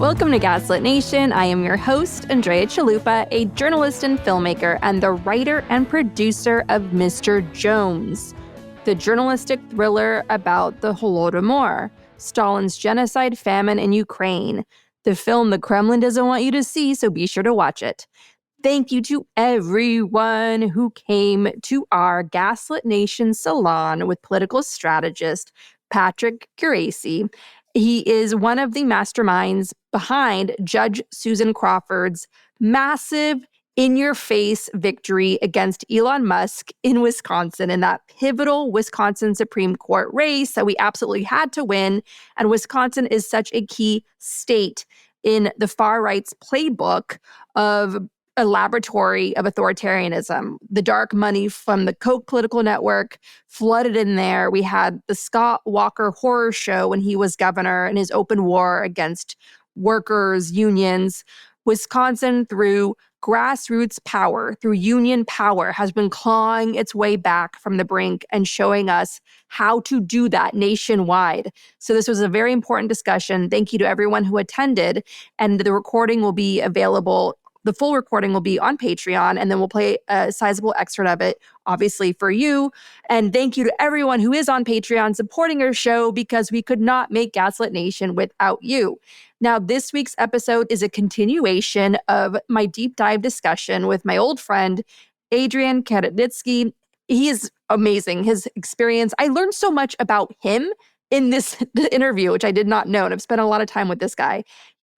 Welcome to Gaslit Nation. I am your host, Andrea Chalupa, a journalist and filmmaker and the writer and producer of Mr. Jones, the journalistic thriller about the Holodomor, Stalin's genocide famine in Ukraine, the film the Kremlin doesn't want you to see, so be sure to watch it. Thank you to everyone who came to our Gaslit Nation salon with political strategist Patrick Geraci. He is one of the masterminds behind Judge Susan Crawford's massive in-your-face victory against Elon Musk in Wisconsin in that pivotal Wisconsin Supreme Court race that we absolutely had to win. And Wisconsin is such a key state in the far right's playbook of a laboratory of authoritarianism. The dark money from the Koch political network flooded in there. We had the Scott Walker horror show when he was governor and his open war against workers, unions. Wisconsin, through grassroots power, through union power, has been clawing its way back from the brink and showing us how to do that nationwide. So this was a very important discussion. Thank you to everyone who attended. And the recording will be available. The full recording will be on Patreon, and then we'll play a sizable excerpt of it, obviously, for you. And thank you to everyone who is on Patreon supporting our show, because we could not make Gaslit Nation without you. Now, this week's episode is a continuation of my deep dive discussion with my old friend, Adrian Karatnycky. He is amazing. His experience, I learned so much about him in this interview, which I did not know, and I've spent a lot of time with this guy.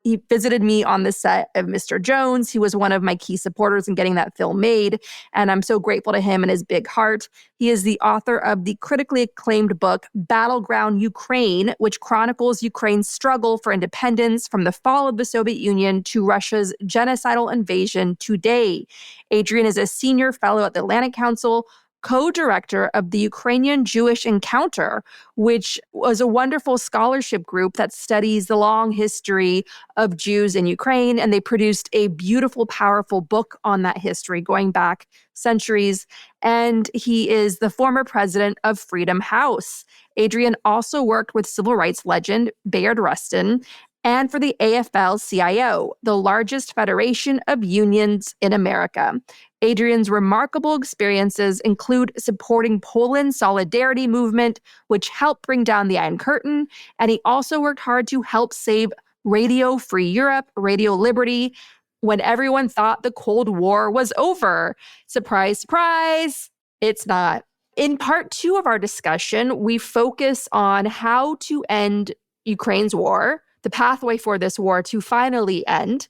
He visited me on the set of Mr. Jones. He was one of my key supporters in getting that film made, and I'm so grateful to him and his big heart. He is the author of the critically acclaimed book, Battleground Ukraine, which chronicles Ukraine's struggle for independence from the fall of the Soviet Union to Russia's genocidal invasion today. Adrien is a senior fellow at the Atlantic Council, co-director of the Ukrainian Jewish Encounter, which was a wonderful scholarship group that studies the long history of Jews in Ukraine. And they produced a beautiful, powerful book on that history going back centuries. And he is the former president of Freedom House. Adrien also worked with civil rights legend Bayard Rustin and for the AFL-CIO, the largest federation of unions in America. Adrien's remarkable experiences include supporting Poland's solidarity movement, which helped bring down the Iron Curtain, and he also worked hard to help save Radio Free Europe, Radio Liberty, when everyone thought the Cold War was over. Surprise, surprise, it's not. In part 2 of our discussion, we focus on how to end Ukraine's war, the pathway for this war to finally end,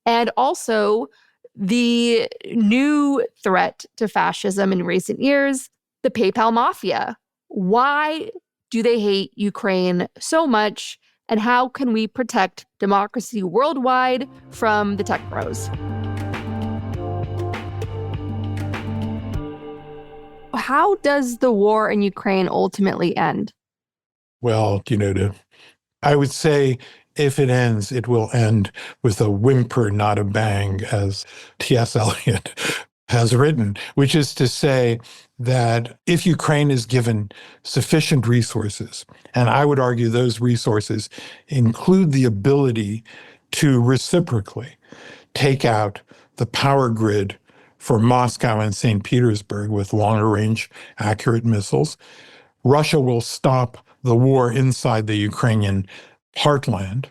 and also the new threat to fascism in recent years, the PayPal mafia. Why do they hate Ukraine so much, and how can we protect democracy worldwide from the tech bros? How does the war in Ukraine ultimately end? Well, I would say if it ends, it will end with a whimper, not a bang, as T.S. Eliot has written, which is to say that if Ukraine is given sufficient resources, and I would argue those resources include the ability to reciprocally take out the power grid for Moscow and St. Petersburg with longer range accurate missiles, Russia will stop the war inside the Ukrainian heartland,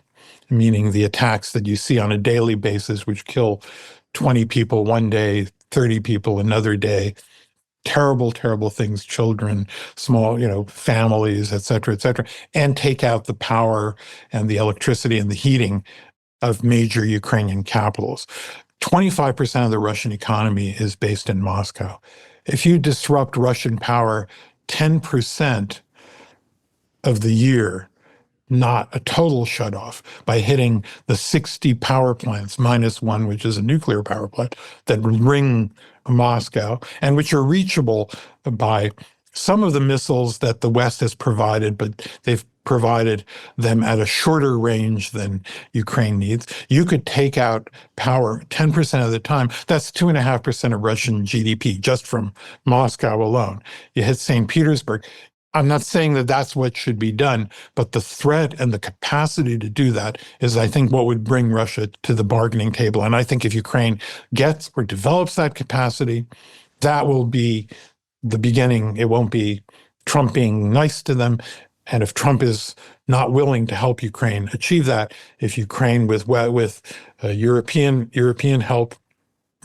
meaning the attacks that you see on a daily basis, which kill 20 people one day, 30 people another day, terrible, terrible things, children, small, families, et cetera, and take out the power and the electricity and the heating of major Ukrainian capitals. 25% of the Russian economy is based in Moscow. If you disrupt Russian power 10% of the year, not a total shutoff, by hitting the 60 power plants, minus one, which is a nuclear power plant, that ring Moscow, and which are reachable by some of the missiles that the West has provided, but they've provided them at a shorter range than Ukraine needs. You could take out power 10% of the time. That's 2.5% of Russian GDP just from Moscow alone. You hit St. Petersburg. I'm not saying that that's what should be done, but the threat and the capacity to do that is, I think, what would bring Russia to the bargaining table. And I think if Ukraine gets or develops that capacity, that will be the beginning. It won't be Trump being nice to them. And if Trump is not willing to help Ukraine achieve that, if Ukraine with European help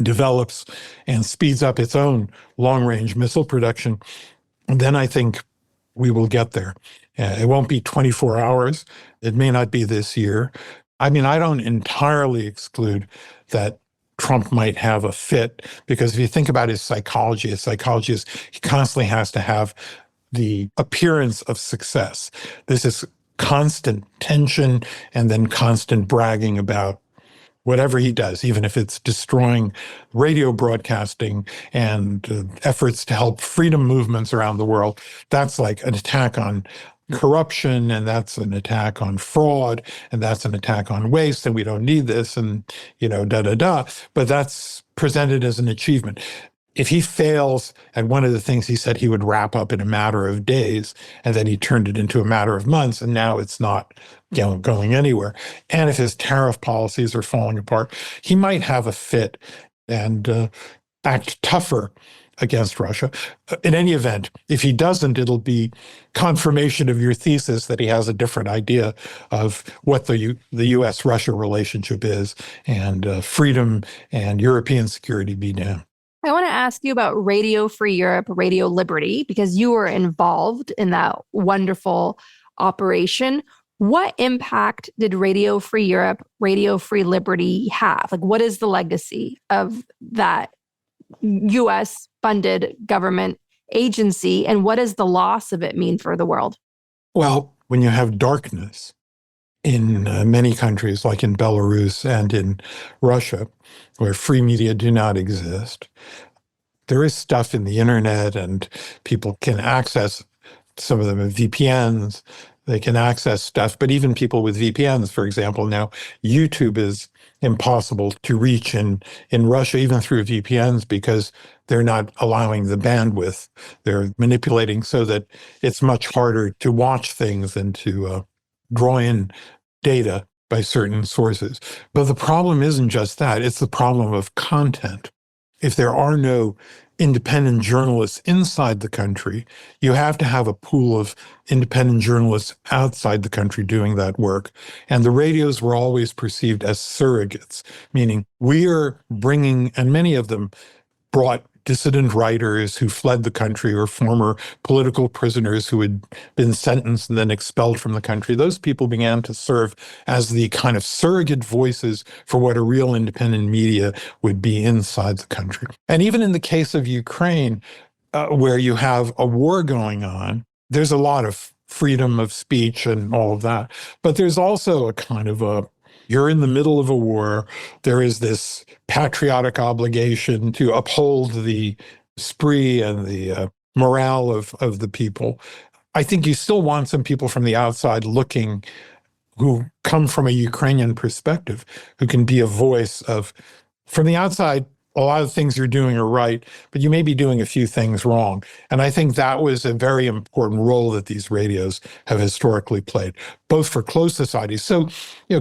develops and speeds up its own long-range missile production, then I think we will get there. It won't be 24 hours. It may not be this year. I mean, I don't entirely exclude that Trump might have a fit, because if you think about his psychology is he constantly has to have the appearance of success. This is constant tension and then constant bragging about whatever he does, even if it's destroying radio broadcasting and efforts to help freedom movements around the world. That's like an attack on corruption, and that's an attack on fraud, and that's an attack on waste, and we don't need this, and, da-da-da. But that's presented as an achievement. If he fails at one of the things he said he would wrap up in a matter of days, and then he turned it into a matter of months, and now it's not going anywhere. And if his tariff policies are falling apart, he might have a fit and act tougher against Russia. In any event, if he doesn't, it'll be confirmation of your thesis that he has a different idea of what the U.S.-Russia relationship is, and freedom and European security be damned. I want to ask you about Radio Free Europe, Radio Liberty, because you were involved in that wonderful operation. What impact did Radio Free Europe, Radio Free Liberty have? Like, what is the legacy of that U.S.-funded government agency, and what does the loss of it mean for the world? Well, when you have darkness in many countries, like in Belarus and in Russia, where free media do not exist, there is stuff in the internet, and people can access, some of them have VPNs, they can access stuff. But even people with VPNs, for example, now YouTube is impossible to reach in Russia, even through VPNs, because they're not allowing the bandwidth. They're manipulating so that it's much harder to watch things and to draw in data by certain sources. But the problem isn't just that, it's the problem of content. If there are no independent journalists inside the country, you have to have a pool of independent journalists outside the country doing that work. And the radios were always perceived as surrogates, meaning we are bringing, and many of them brought dissident writers who fled the country, or former political prisoners who had been sentenced and then expelled from the country. Those people began to serve as the kind of surrogate voices for what a real independent media would be inside the country. And even in the case of Ukraine, where you have a war going on, there's a lot of freedom of speech and all of that. But there's also a kind of you're in the middle of a war. There is this patriotic obligation to uphold the spree and the morale of the people. I think you still want some people from the outside looking, who come from a Ukrainian perspective, who can be a voice of, from the outside, a lot of things you're doing are right, but you may be doing a few things wrong. And I think that was a very important role that these radios have historically played, both for closed societies. So,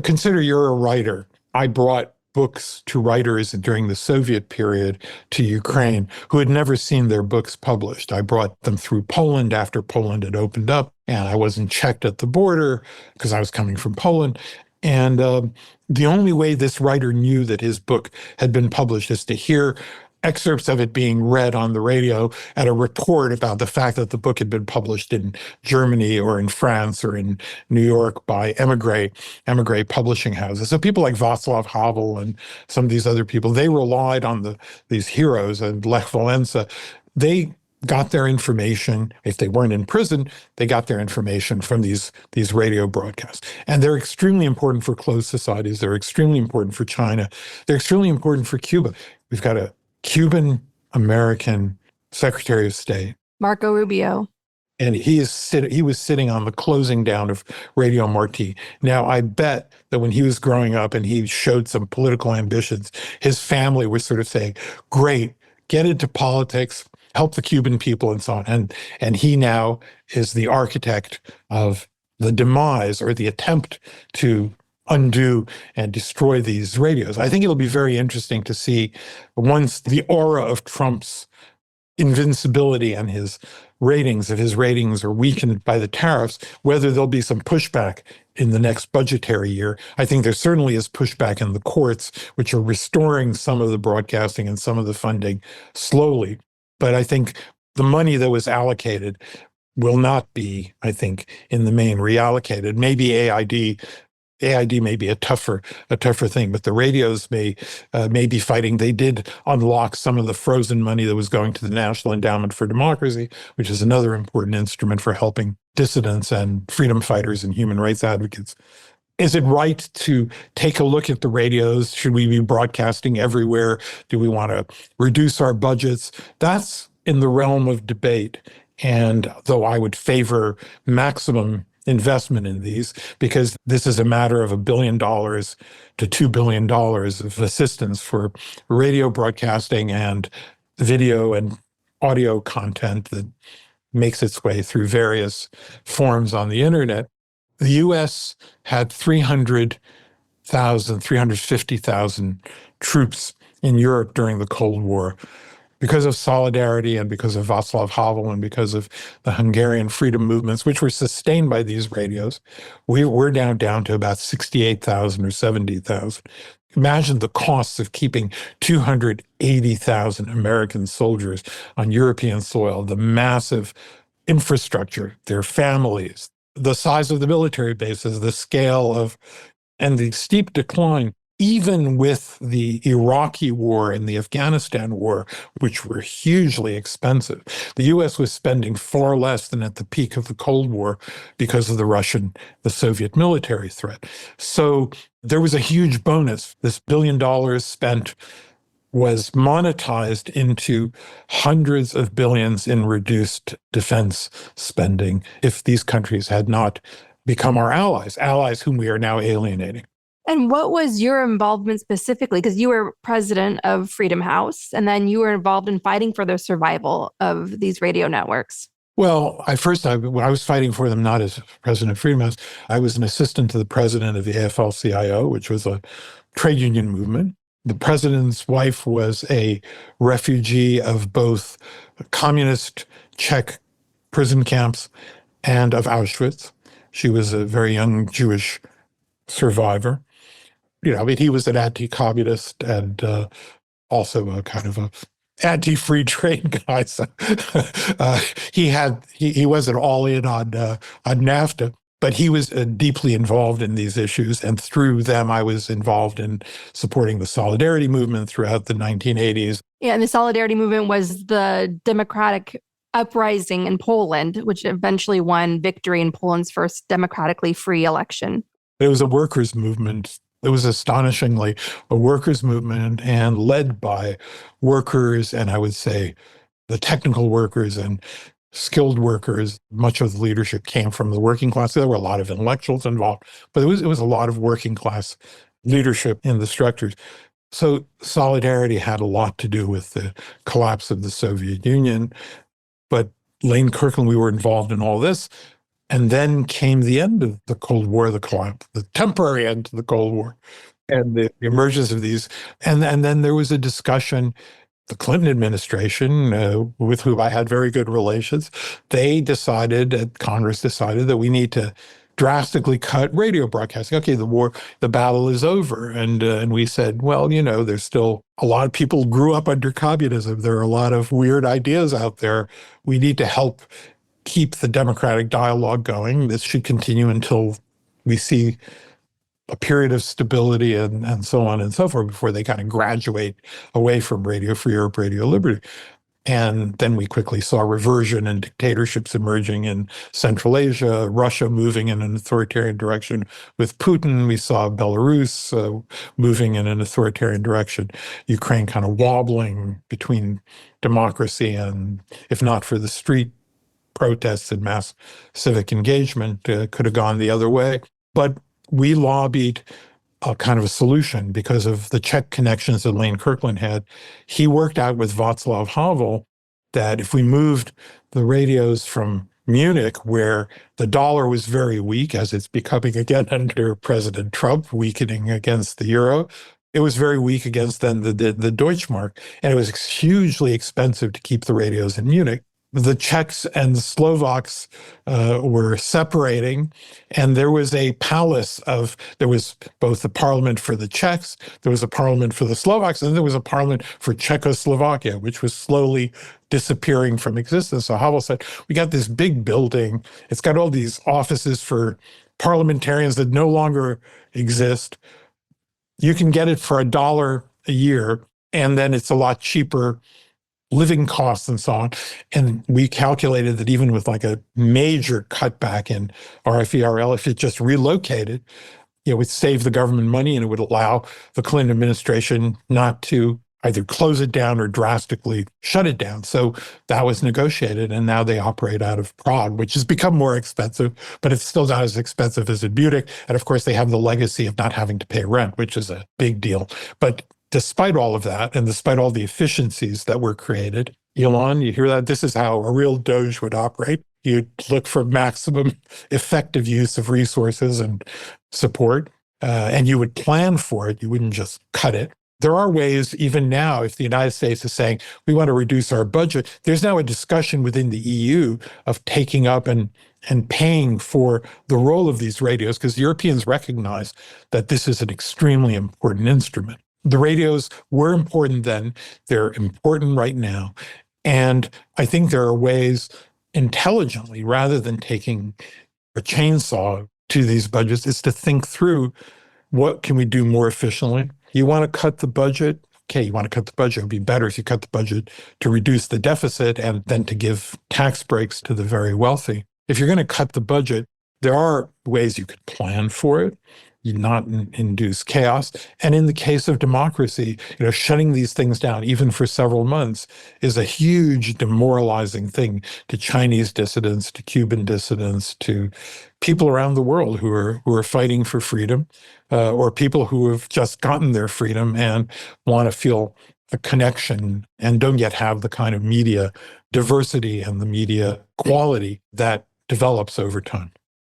consider you're a writer. I brought books to writers during the Soviet period to Ukraine who had never seen their books published. I brought them through Poland after Poland had opened up, and I wasn't checked at the border because I was coming from Poland. And the only way this writer knew that his book had been published is to hear excerpts of it being read on the radio and a report about the fact that the book had been published in Germany or in France or in New York by emigre publishing houses. So people like Václav Havel and some of these other people, they relied on these heroes, and Lech Walesa. They got their information, if they weren't in prison, they got their information from these radio broadcasts. And they're extremely important for closed societies. They're extremely important for China. They're extremely important for Cuba. We've got a Cuban-American Secretary of State, Marco Rubio. And he was sitting on the closing down of Radio Marti. Now, I bet that when he was growing up and he showed some political ambitions, his family was sort of saying, great, get into politics, help the Cuban people and so on. And he now is the architect of the demise or the attempt to undo and destroy these radios. I think it'll be very interesting to see once the aura of Trump's invincibility and his ratings, if his ratings are weakened by the tariffs, whether there'll be some pushback in the next budgetary year. I think there certainly is pushback in the courts, which are restoring some of the broadcasting and some of the funding slowly. But I think the money that was allocated will not be, I think, in the main reallocated. Maybe AID may be a tougher thing, but the radios may be fighting. They did unlock some of the frozen money that was going to the National Endowment for Democracy, which is another important instrument for helping dissidents and freedom fighters and human rights advocates. Is it right to take a look at the radios? Should we be broadcasting everywhere? Do we want to reduce our budgets? That's in the realm of debate. And though I would favor maximum investment in these, because this is a matter of $1 billion to $2 billion of assistance for radio broadcasting and video and audio content that makes its way through various forms on the internet. The US had 350,000 troops in Europe during the Cold War. Because of solidarity and because of Václav Havel and because of the Hungarian freedom movements, which were sustained by these radios, we're now down to about 68,000 or 70,000. Imagine the costs of keeping 280,000 American soldiers on European soil, the massive infrastructure, their families, the size of the military bases, the scale of, and the steep decline. Even with the Iraqi war and the Afghanistan war, which were hugely expensive, the US was spending far less than at the peak of the Cold War because of the Soviet military threat. So there was a huge bonus. This $1 billion spent was monetized into hundreds of billions in reduced defense spending if these countries had not become our allies whom we are now alienating. And what was your involvement specifically? Because you were president of Freedom House, and then you were involved in fighting for the survival of these radio networks. Well, I was fighting for them not as president of Freedom House. I was an assistant to the president of the AFL-CIO, which was a trade union movement. The president's wife was a refugee of both communist Czech prison camps and of Auschwitz. She was a very young Jewish survivor. He was an anti-communist and also a kind of a anti-free trade guy. So he wasn't all in on NAFTA, but he was deeply involved in these issues. And through them, I was involved in supporting the Solidarity movement throughout the 1980s. Yeah, and the Solidarity movement was the democratic uprising in Poland, which eventually won victory in Poland's first democratically free election. It was a workers' movement. It was astonishingly a workers' movement and led by workers, and I would say the technical workers and skilled workers. Much of the leadership came from the working class. There were a lot of intellectuals involved, but it was a lot of working class leadership in the structures. So Solidarity had a lot to do with the collapse of the Soviet Union. But Lane Kirkland, we were involved in all this. And then came the end of the Cold War, the collapse, the temporary end to the Cold War, and the emergence of these. And then there was a discussion. The Clinton administration, with whom I had very good relations, Congress decided that we need to drastically cut radio broadcasting. Okay, the battle is over. And we said, well, there's still a lot of people grew up under communism. There are a lot of weird ideas out there. We need to help keep the democratic dialogue going. This should continue until we see a period of stability and so on and so forth before they kind of graduate away from Radio Free Europe, Radio Liberty. And then we quickly saw reversion and dictatorships emerging in Central Asia, Russia moving in an authoritarian direction with Putin. We saw Belarus moving in an authoritarian direction, Ukraine kind of wobbling between democracy and, if not for the street protests and mass civic engagement, could have gone the other way. But we lobbied a kind of a solution because of the Czech connections that Lane Kirkland had. He worked out with Václav Havel that if we moved the radios from Munich, where the dollar was very weak, as it's becoming again under President Trump, weakening against the euro, it was very weak against then the Deutschmark, and it was hugely expensive to keep the radios in Munich. The Czechs and the Slovaks were separating, and there was a palace there was both a parliament for the Czechs, there was a parliament for the Slovaks, and there was a parliament for Czechoslovakia, which was slowly disappearing from existence. So Havel said, we got this big building, it's got all these offices for parliamentarians that no longer exist. You can get it for $1 a year, and then it's a lot cheaper living costs and so on. And we calculated that even with like a major cutback in RFERL, if it just relocated, it would save the government money, and it would allow the Clinton administration not to either close it down or drastically shut it down. So that was negotiated, and now they operate out of Prague, which has become more expensive, but it's still not as expensive as in Munich. And of course, they have the legacy of not having to pay rent, which is a big deal. But despite all of that, and despite all the efficiencies that were created, Elon, you hear that? This is how a real Doge would operate. You'd look for maximum effective use of resources and support, and you would plan for it. You wouldn't just cut it. There are ways, even now, if the United States is saying, we want to reduce our budget, there's now a discussion within the EU of taking up and paying for the role of these radios, because Europeans recognize that this is an extremely important instrument. The radios were important then, they're important right now. And I think there are ways intelligently, rather than taking a chainsaw to these budgets, is to think through what can we do more efficiently. You want to cut the budget? Okay, you want to cut the budget. It would be better if you cut the budget to reduce the deficit and then to give tax breaks to the very wealthy. If you're going to cut the budget, there are ways you could plan for it, not induce chaos. And in the case of democracy, shutting these things down, even for several months, is a huge demoralizing thing to Chinese dissidents, to Cuban dissidents, to people around the world who are fighting for freedom, or people who have just gotten their freedom and want to feel a connection and don't yet have the kind of media diversity and the media quality that develops over time.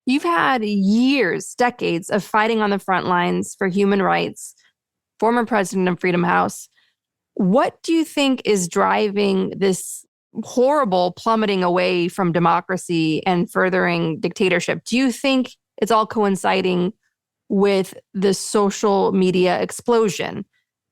You've had years, decades of fighting on the front lines for human rights, former president of Freedom House. What do you think is driving this horrible plummeting away from democracy and furthering dictatorship? Do you think it's all coinciding with the social media explosion?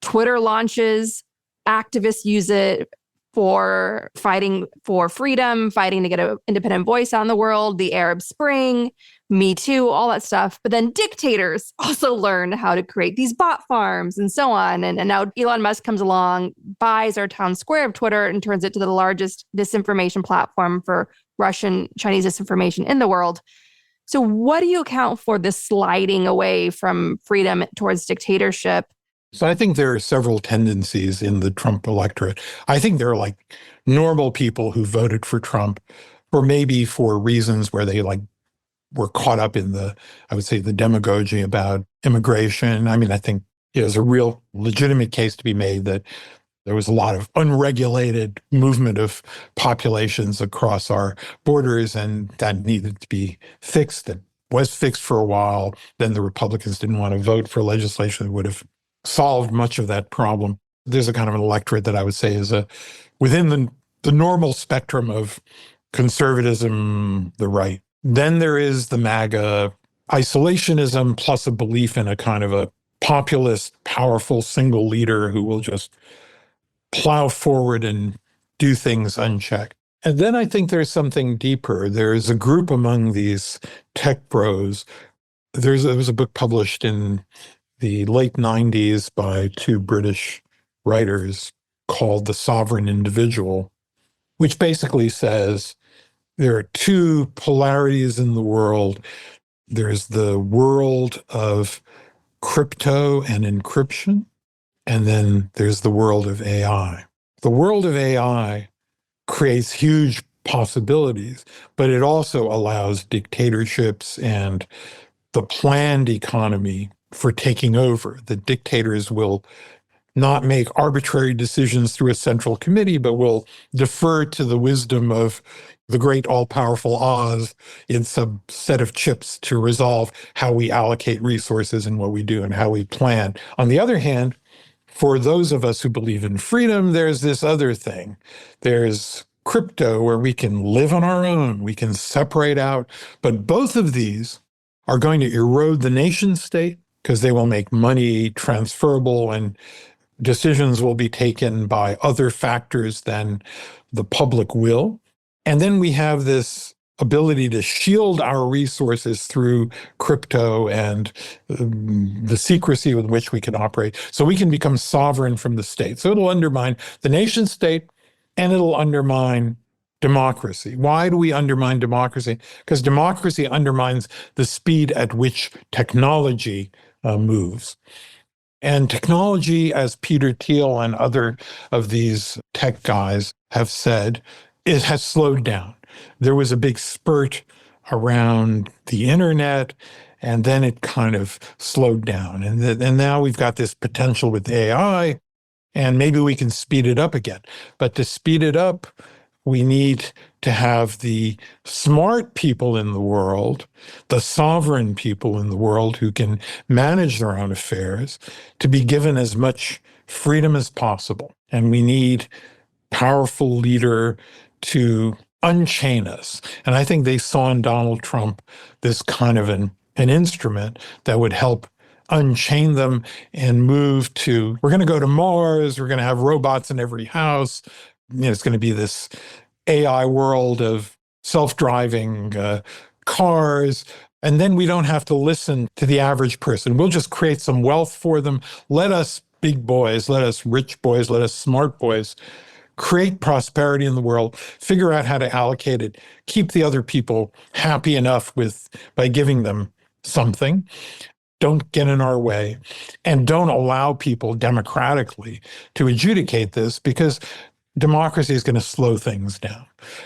Twitter launches, activists use it for fighting for freedom, fighting to get an independent voice out in the world, the Arab Spring, Me Too, all that stuff. But then dictators also learn how to create these bot farms and so on. And now Elon Musk comes along, buys our town square of Twitter and turns it to the largest disinformation platform for Russian, Chinese disinformation in the world. So what do you account for this sliding away from freedom towards dictatorship? So I think there are several tendencies in the Trump electorate. I think there are like normal people who voted for Trump, or maybe for reasons where they were caught up in the demagogy about immigration. I mean, I think there's a real legitimate case to be made that there was a lot of unregulated movement of populations across our borders, and that needed to be fixed. It was fixed for a while. Then the Republicans didn't want to vote for legislation that would have solved much of that problem. There's a kind of an electorate that I would say is within the normal spectrum of conservatism, the right. Then there is the MAGA isolationism plus a belief in a kind of a populist, powerful single leader who will just plow forward and do things unchecked. And then I think there's something deeper. There's a group among these tech bros. There was a book published in the late 90s by two British writers called The Sovereign Individual, which basically says there are two polarities in the world. There's the world of crypto and encryption, and then there's the world of AI. The world of AI creates huge possibilities, but it also allows dictatorships and the planned economy for taking over. The dictators will not make arbitrary decisions through a central committee, but will defer to the wisdom of the great all-powerful Oz in some set of chips to resolve how we allocate resources and what we do and how we plan. On the other hand, for those of us who believe in freedom, there's this other thing. There's crypto where we can live on our own, we can separate out. But both of these are going to erode the nation state because they will make money transferable and decisions will be taken by other factors than the public will. And then we have this ability to shield our resources through crypto and the secrecy with which we can operate. So we can become sovereign from the state. So it'll undermine the nation state and it'll undermine democracy. Why do we undermine democracy? Because democracy undermines the speed at which technology moves. And technology, as Peter Thiel and other of these tech guys have said, it has slowed down. There was a big spurt around the internet, and then it kind of slowed down. And now we've got this potential with AI, and maybe we can speed it up again. But to speed it up, we need to have the smart people in the world, the sovereign people in the world who can manage their own affairs, to be given as much freedom as possible. And we need powerful leader to unchain us. And I think they saw in Donald Trump this kind of an instrument that would help unchain them and move to, we're going to go to Mars, we're going to have robots in every house. It's going to be this AI world of self-driving cars. And then we don't have to listen to the average person. We'll just create some wealth for them. Let us big boys, let us rich boys, let us smart boys create prosperity in the world, figure out how to allocate it, keep the other people happy enough by giving them something. Don't get in our way, and don't allow people democratically to adjudicate this, because democracy is going to slow things down.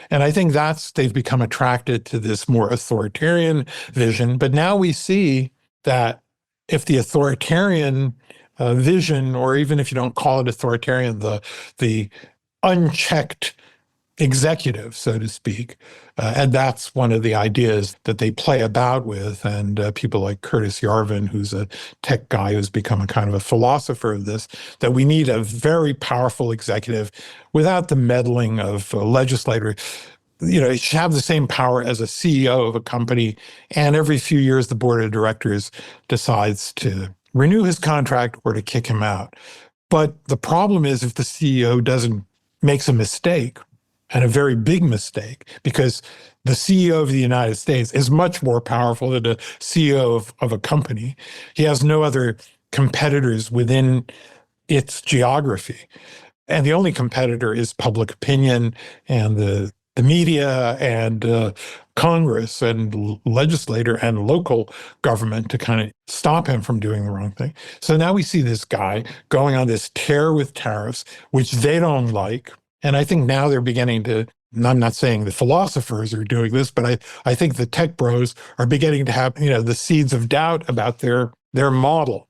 And I think they've become attracted to this more authoritarian vision. But now we see that if the authoritarian vision, or even if you don't call it authoritarian, the unchecked executive, so to speak. And that's one of the ideas that they play about with. And people like Curtis Yarvin, who's a tech guy who's become a kind of a philosopher of this, that we need a very powerful executive without the meddling of a legislator. It should have the same power as a CEO of a company. And every few years, the board of directors decides to renew his contract or to kick him out. But the problem is if the CEO makes a mistake, and a very big mistake, because the CEO of the United States is much more powerful than the CEO of a company. He has no other competitors within its geography. And the only competitor is public opinion and the media and Congress and legislator and local government to kind of stop him from doing the wrong thing. So now we see this guy going on this tear with tariffs, which they don't like. And I think now they're beginning to, and I'm not saying the philosophers are doing this, but I think the tech bros are beginning to have, the seeds of doubt about their model.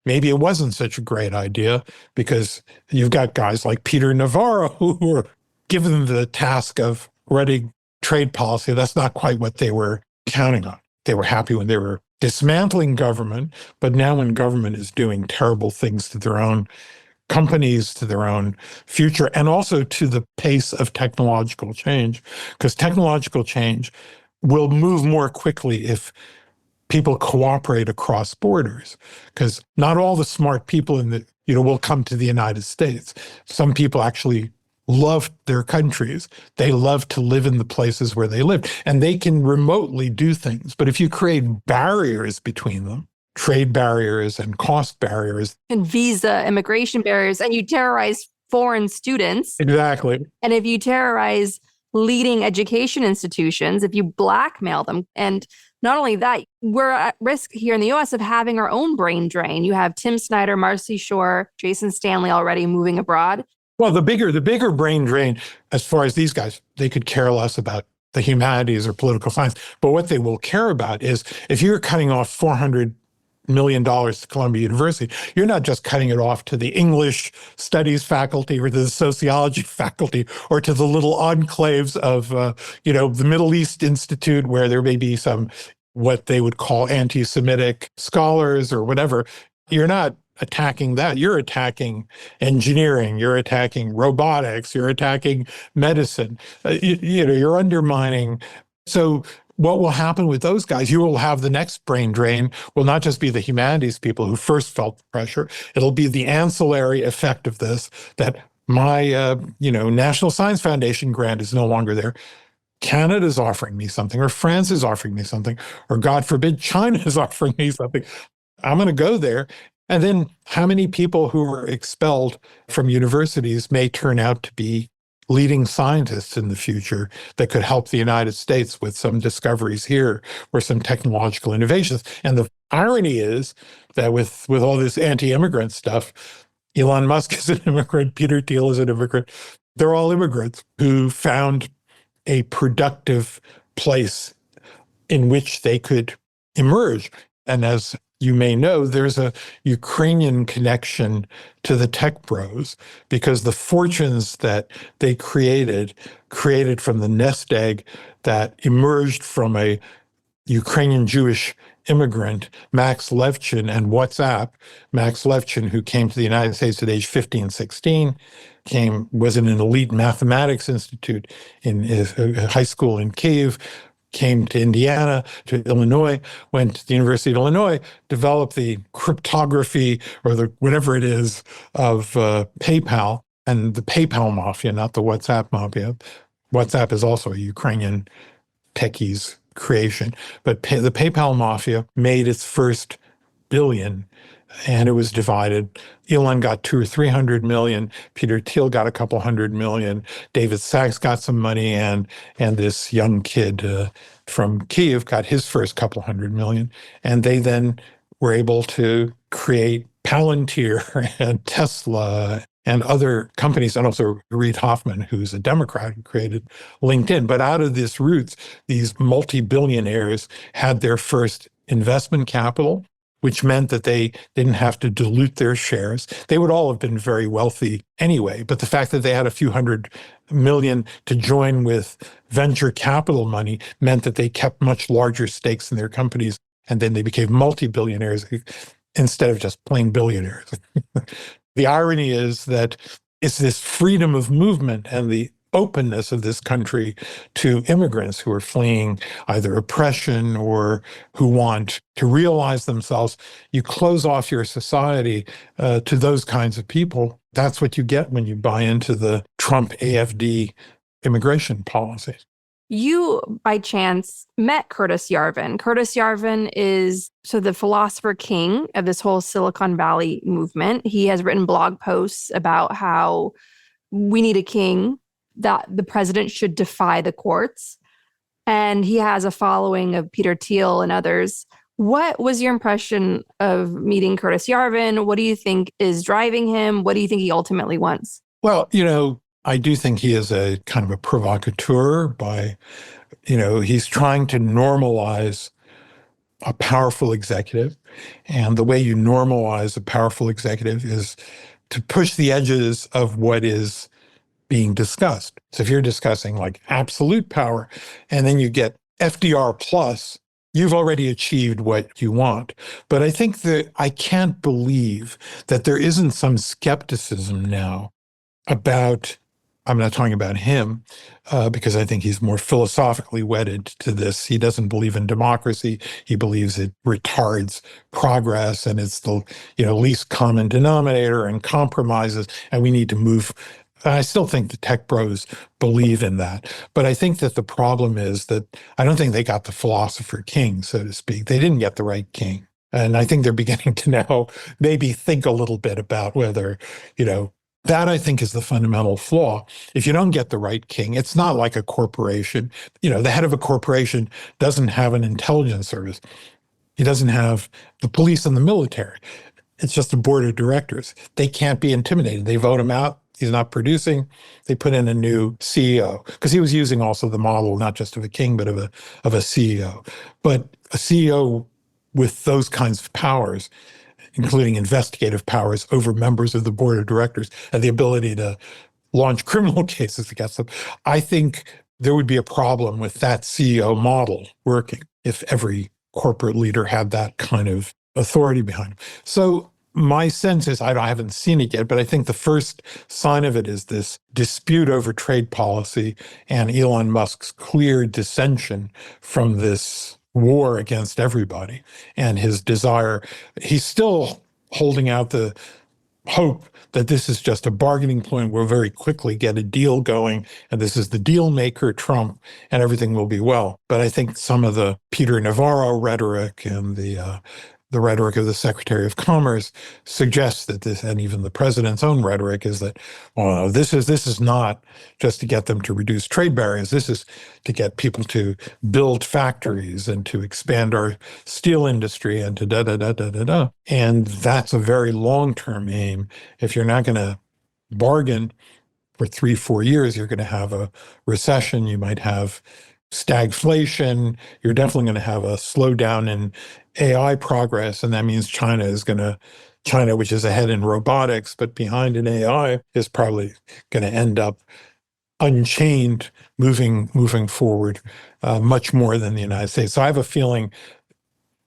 Maybe it wasn't such a great idea, because you've got guys like Peter Navarro who were given the task of writing trade policy. That's not quite what they were counting on. They were happy when they were dismantling government, but now when government is doing terrible things to their own companies, to their own future, and also to the pace of technological change, because technological change will move more quickly if people cooperate across borders, because not all the smart people will come to the United States. Some people actually love their countries. They love to live in the places where they live, and they can remotely do things. But if you create barriers between them, trade barriers and cost barriers. And visa, immigration barriers, and you terrorize foreign students. Exactly. And if you terrorize leading education institutions, if you blackmail them, and not only that, we're at risk here in the US of having our own brain drain. You have Tim Snyder, Marcy Shore, Jason Stanley already moving abroad. Well, the bigger brain drain, as far as these guys, they could care less about the humanities or political science. But what they will care about is if you're cutting off $400 million to Columbia University, you're not just cutting it off to the English studies faculty or the sociology faculty or to the little enclaves of, the Middle East Institute where there may be some what they would call anti-Semitic scholars or whatever. You're not attacking that. You're attacking engineering. You're attacking robotics. You're attacking medicine. You're undermining. So what will happen with those guys? You will have the next brain drain will not just be the humanities people who first felt the pressure. It'll be the ancillary effect of this, that my, National Science Foundation grant is no longer there. Canada's offering me something, or France is offering me something, or God forbid, China is offering me something. I'm going to go there. And then how many people who were expelled from universities may turn out to be leading scientists in the future that could help the United States with some discoveries here or some technological innovations. And the irony is that with all this anti-immigrant stuff, Elon Musk is an immigrant, Peter Thiel is an immigrant. They're all immigrants who found a productive place in which they could emerge. And as you may know, there's a Ukrainian connection to the tech bros because the fortunes that they created from the nest egg that emerged from a Ukrainian Jewish immigrant, Max Levchin, and WhatsApp. Max Levchin, who came to the United States at age 15, 16, was in an elite mathematics institute in a high school in Kyiv, came to Indiana, to Illinois, went to the University of Illinois, developed the cryptography or the whatever it is of PayPal and the PayPal mafia, not the WhatsApp mafia. WhatsApp is also a Ukrainian techies creation, but the PayPal mafia made its first billion, and it was divided. Elon got 200 or 300 million. Peter Thiel got a couple hundred million. David Sachs got some money, and this young kid from Kyiv got his first couple hundred million. And they then were able to create Palantir and Tesla and other companies, and also Reid Hoffman, who's a Democrat, who created LinkedIn. But out of this roots, these multi-billionaires had their first investment capital, which meant that they didn't have to dilute their shares. They would all have been very wealthy anyway, but the fact that they had a few hundred million to join with venture capital money meant that they kept much larger stakes in their companies, and then they became multi-billionaires instead of just plain billionaires. The irony is that it's this freedom of movement and the openness of this country to immigrants who are fleeing either oppression or who want to realize themselves. You close off your society to those kinds of people. That's what you get when you buy into the Trump AFD immigration policies. You, by chance, met Curtis Yarvin. Curtis Yarvin is the philosopher king of this whole Silicon Valley movement. He has written blog posts about how we need a king, that the president should defy the courts. And he has a following of Peter Thiel and others. What was your impression of meeting Curtis Yarvin? What do you think is driving him? What do you think he ultimately wants? Well, I do think he is a kind of a provocateur by, he's trying to normalize a powerful executive. And the way you normalize a powerful executive is to push the edges of what is being discussed. So if you're discussing like absolute power and then you get FDR plus, you've already achieved what you want. But I think that I can't believe that there isn't some skepticism now about, I'm not talking about him, because I think he's more philosophically wedded to this. He doesn't believe in democracy. He believes it retards progress and it's the least common denominator and compromises, and we need to move. I still think the tech bros believe in that. But I think that the problem is that I don't think they got the philosopher king, so to speak. They didn't get the right king. And I think they're beginning to now maybe think a little bit about whether, that I think is the fundamental flaw. If you don't get the right king, it's not like a corporation. The head of a corporation doesn't have an intelligence service. He doesn't have the police and the military. It's just a board of directors. They can't be intimidated. They vote him out. He's not producing. They put in a new CEO because he was using also the model, not just of a king, but of a CEO. But a CEO with those kinds of powers, including investigative powers over members of the board of directors and the ability to launch criminal cases against them, I think there would be a problem with that CEO model working if every corporate leader had that kind of authority behind him. So my sense is, I haven't seen it yet, but I think the first sign of it is this dispute over trade policy and Elon Musk's clear dissension from this war against everybody and his desire. He's still holding out the hope that this is just a bargaining point. We'll very quickly get a deal going, and this is the deal maker, Trump, and everything will be well. But I think some of the Peter Navarro rhetoric and the rhetoric of the Secretary of Commerce suggests that this, and even the president's own rhetoric, is that, well, this is not just to get them to reduce trade barriers. This is to get people to build factories and to expand our steel industry and to da-da-da-da-da-da. And that's a very long-term aim. If you're not going to bargain for 3-4 years, you're going to have a recession. You might have stagflation. You're definitely going to have a slowdown in AI progress. And that means China, which is ahead in robotics, but behind in AI, is probably going to end up unchained, moving forward much more than the United States. So I have a feeling,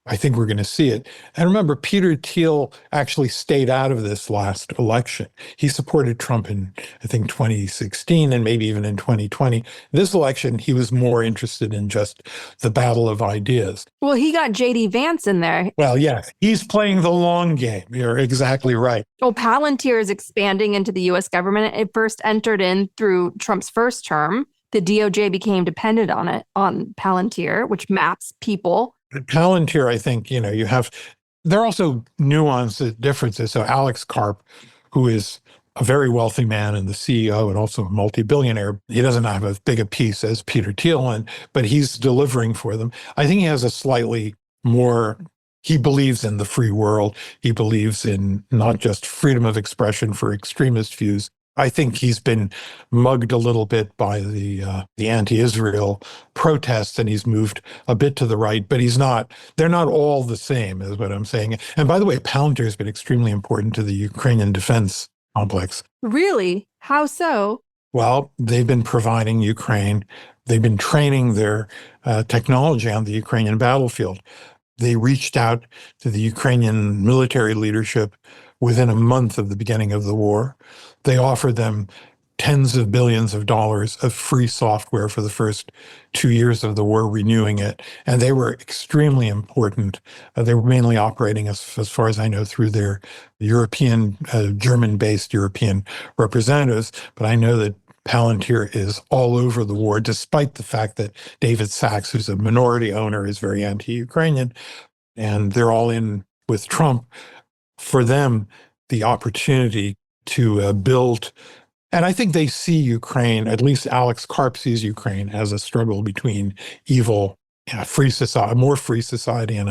I think we're going to see it. And remember, Peter Thiel actually stayed out of this last election. He supported Trump in, I think, 2016 and maybe even in 2020. This election, he was more interested in just the battle of ideas. Well, he got J.D. Vance in there. Well, yeah, he's playing the long game. You're exactly right. Well, Palantir is expanding into the U.S. government. It first entered in through Trump's first term. The DOJ became dependent on Palantir, which maps people. Palantir, I think, there are also nuanced differences. So Alex Karp, who is a very wealthy man and the CEO and also a multi-billionaire, he doesn't have as big a piece as Peter Thiel, but he's delivering for them. I think he has a slightly more, he believes in the free world. He believes in not just freedom of expression for extremist views. I think he's been mugged a little bit by the anti-Israel protests, and he's moved a bit to the right, but they're not all the same, is what I'm saying. And by the way, Palantir has been extremely important to the Ukrainian defense complex. Really? How so? Well, they've been providing Ukraine, they've been training their technology on the Ukrainian battlefield. They reached out to the Ukrainian military leadership within a month of the beginning of the war. They offered them tens of billions of dollars of free software for the first 2 years of the war, renewing it. And they were extremely important. They were mainly operating, as far as I know, through their European, German-based European representatives. But I know that Palantir is all over the war, despite the fact that David Sachs, who's a minority owner, is very anti-Ukrainian. And they're all in with Trump. For them, the opportunity to build, and I think they see Ukraine, at least Alex Karp sees Ukraine as a struggle between evil, free society, more free society and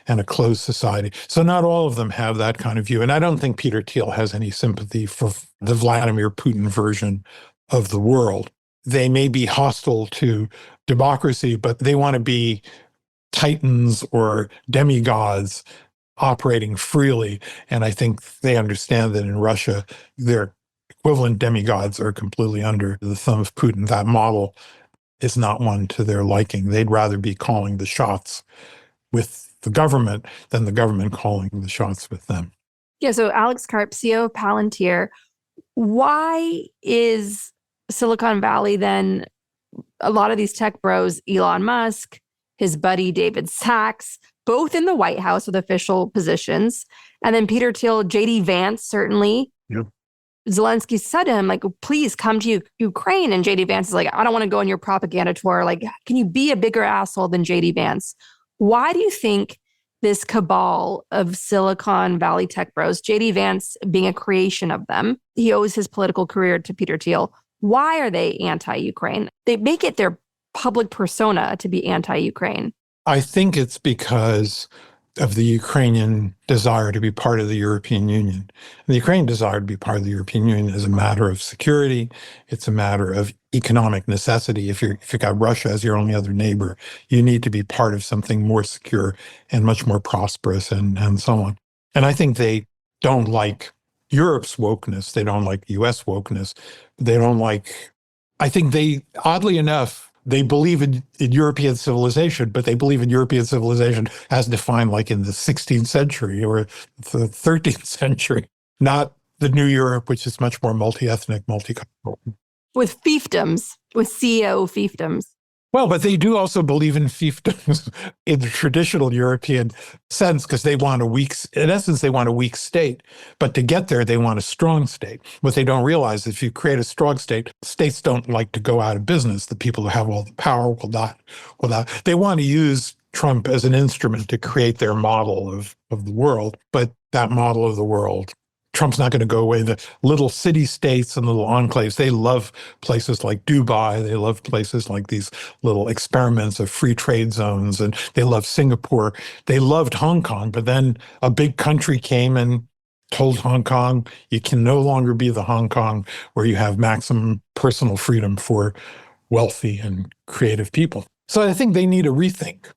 a closed society. So not all of them have that kind of view. And I don't think Peter Thiel has any sympathy for the Vladimir Putin version of the world. They may be hostile to democracy, but they want to be titans or demigods operating freely. And I think they understand that in Russia, their equivalent demigods are completely under the thumb of Putin. That model is not one to their liking. They'd rather be calling the shots with the government than the government calling the shots with them. Yeah, so Alex Karp, CEO of Palantir, why is Silicon Valley then, a lot of these tech bros, Elon Musk, his buddy David Sachs, both in the White House with official positions, and then Peter Thiel, J.D. Vance, certainly. Yep. Zelensky said to him, like, please come to Ukraine. And J.D. Vance is like, I don't want to go on your propaganda tour. Like, can you be a bigger asshole than J.D. Vance? Why do you think this cabal of Silicon Valley tech bros, J.D. Vance being a creation of them, he owes his political career to Peter Thiel. Why are they anti-Ukraine? They make it their public persona to be anti-Ukraine. I think it's because of the Ukrainian desire to be part of the European Union. And the Ukrainian desire to be part of the European Union is a matter of security. It's a matter of economic necessity. If you've got Russia as your only other neighbor, you need to be part of something more secure and much more prosperous and so on. And I think they don't like Europe's wokeness. They don't like US wokeness. They don't like, I think they, oddly enough, they believe in European civilization, but they believe in European civilization as defined like in the 16th century or the 13th century, not the new Europe, which is much more multi-ethnic, multicultural. With fiefdoms, with CEO fiefdoms. Well, but they do also believe in fiefdoms in the traditional European sense, because they want in essence, they want a weak state. But to get there, they want a strong state. What they don't realize is if you create a strong state, states don't like to go out of business. The people who have all the power will not. They want to use Trump as an instrument to create their model of the world. But that model of the world, Trump's not going to go away. The little city states and little enclaves, they love places like Dubai. They love places like these little experiments of free trade zones. And they love Singapore. They loved Hong Kong. But then a big country came and told Hong Kong, you can no longer be the Hong Kong where you have maximum personal freedom for wealthy and creative people. So I think they need a rethink.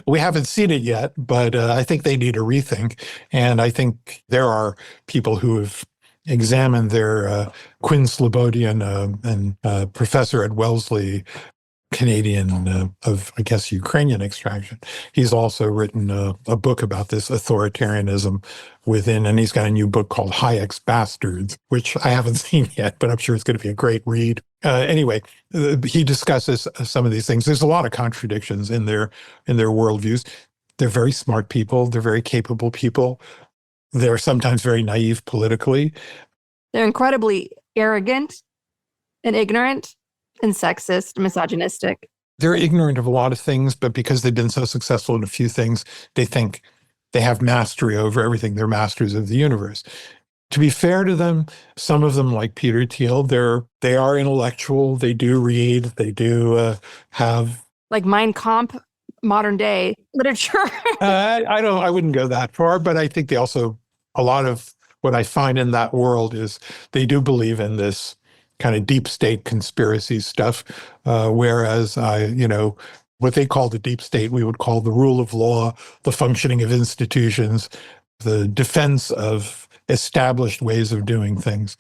We haven't seen it yet, but I think they need a rethink. And I think there are people who have examined their Quinn Slobodian and professor at Wellesley, Canadian of, I guess, Ukrainian extraction. He's also written a book about this authoritarianism within, and he's got a new book called Hayek's Bastards, which I haven't seen yet, but I'm sure it's going to be a great read. Anyway, he discusses some of these things. There's a lot of contradictions in their worldviews. They're very smart people. They're very capable people. They're sometimes very naive politically. They're incredibly arrogant and ignorant and sexist, misogynistic. They're ignorant of a lot of things, but because they've been so successful in a few things, they think they have mastery over everything. They're masters of the universe. To be fair to them, some of them, like Peter Thiel, they are intellectual. They do read. They do have like Mein Kampf, modern day literature. I wouldn't go that far, but I think they also, a lot of what I find in that world is they do believe in this kind of deep state conspiracy stuff, whereas what they call the deep state, we would call the rule of law, the functioning of institutions, the defense of established ways of doing things.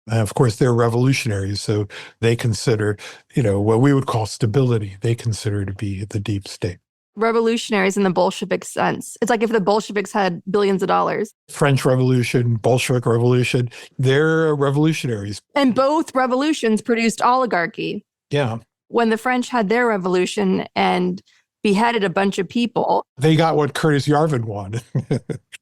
And of course, they're revolutionaries, so they consider, what we would call stability, they consider to be the deep state. Revolutionaries in the Bolshevik sense. It's like if the Bolsheviks had billions of dollars. French Revolution, Bolshevik Revolution, they're revolutionaries. And both revolutions produced oligarchy. Yeah. When the French had their revolution and beheaded a bunch of people. They got what Curtis Yarvin wanted.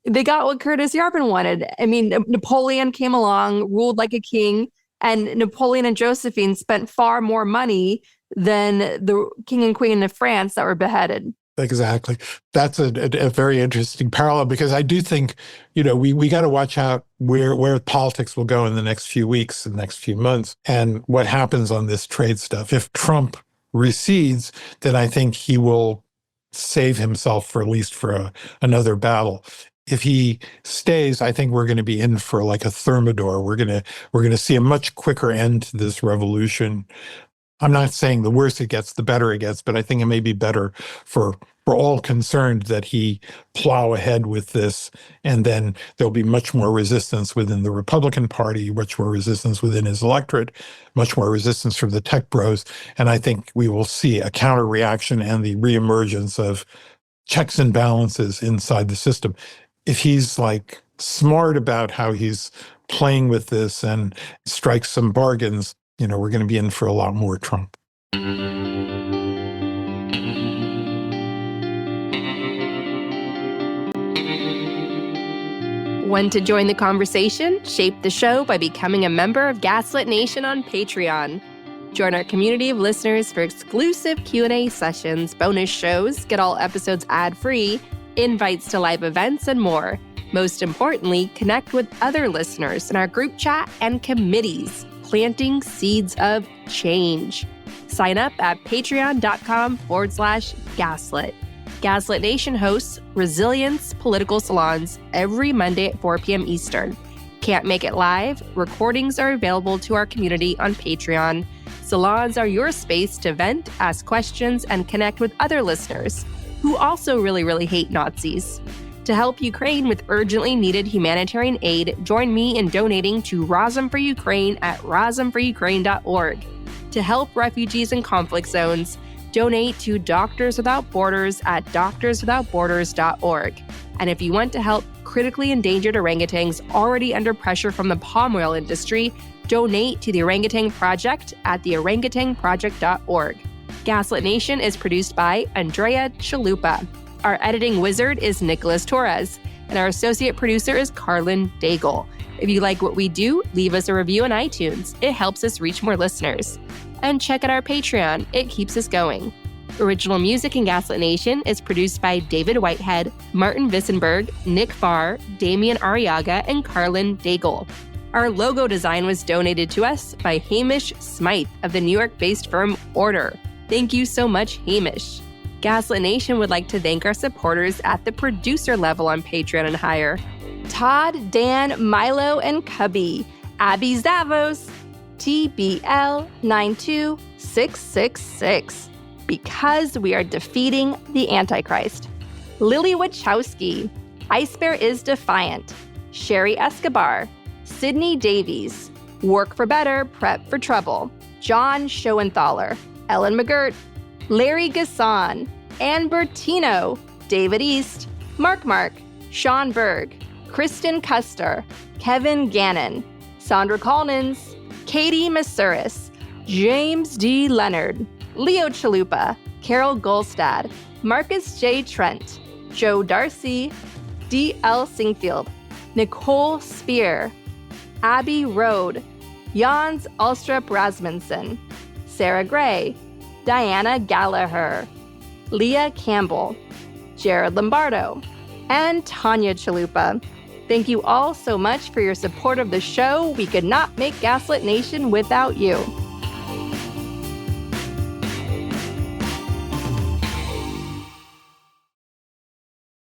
They got what Curtis Yarvin wanted. I mean, Napoleon came along, ruled like a king, and Napoleon and Josephine spent far more money than the king and queen of France that were beheaded. Exactly. That's a very interesting parallel, because I do think, we got to watch out where politics will go in the next few weeks, the next few months, and what happens on this trade stuff. If Trump recedes, then I think he will save himself for at least for another battle. If he stays, I think we're going to be in for like a Thermidor. We're going to see a much quicker end to this revolution. I'm not saying the worse it gets, the better it gets, but I think it may be better for all concerned that he plow ahead with this, and then there'll be much more resistance within the Republican Party, much more resistance within his electorate, much more resistance from the tech bros, and I think we will see a counter reaction and the reemergence of checks and balances inside the system. If he's like smart about how he's playing with this and strikes some bargains, we're going to be in for a lot more Trump. Want to join the conversation? Shape the show by becoming a member of Gaslit Nation on Patreon. Join our community of listeners for exclusive Q&A sessions, bonus shows, get all episodes ad-free, invites to live events, and more. Most importantly, connect with other listeners in our group chat and committees, planting seeds of change. Sign up at patreon.com/gaslit. Gaslit Nation hosts Resilience Political Salons every Monday at 4 p.m. Eastern. Can't make it live? Recordings are available to our community on Patreon. Salons are your space to vent, ask questions, and connect with other listeners who also really hate Nazis. To help Ukraine with urgently needed humanitarian aid, join me in donating to Razum for Ukraine at razumforukraine.org. To help refugees in conflict zones, donate to Doctors Without Borders at doctorswithoutborders.org. And if you want to help critically endangered orangutans already under pressure from the palm oil industry, donate to the Orangutan Project at theorangutanproject.org. Gaslit Nation is produced by Andrea Chalupa. Our editing wizard is Nicholas Torres, and our associate producer is Carlin Daigle. If you like what we do, leave us a review on iTunes. It helps us reach more listeners. And check out our Patreon. It keeps us going. Original music in Gaslit Nation is produced by David Whitehead, Martin Vissenberg, Nick Farr, Damian Arriaga, and Carlin Daigle. Our logo design was donated to us by Hamish Smythe of the New York-based firm Order. Thank you so much, Hamish. Gaslit Nation would like to thank our supporters at the producer level on Patreon and higher. Todd, Dan, Milo, and Cubby, Abby Zavos, TBL 92666, because we are defeating the Antichrist. Lily Wachowski, Ice Bear is Defiant, Sherry Escobar, Sydney Davies, Work for Better, Prep for Trouble, John Schoenthaler, Ellen McGirt, Larry Gasson, Ann Bertino, David East, Mark, Sean Berg, Kristen Custer, Kevin Gannon, Sandra Collins, Katie Masuris, James D. Leonard, Leo Chalupa, Carol Golstad, Marcus J. Trent, Joe Darcy, D.L. Singfield, Nicole Spear, Abby Rode, Jans Alstrup Rasmussen, Sarah Gray, Diana Gallagher, Leah Campbell, Jared Lombardo, and Tanya Chalupa. Thank you all so much for your support of the show. We could not make Gaslit Nation without you.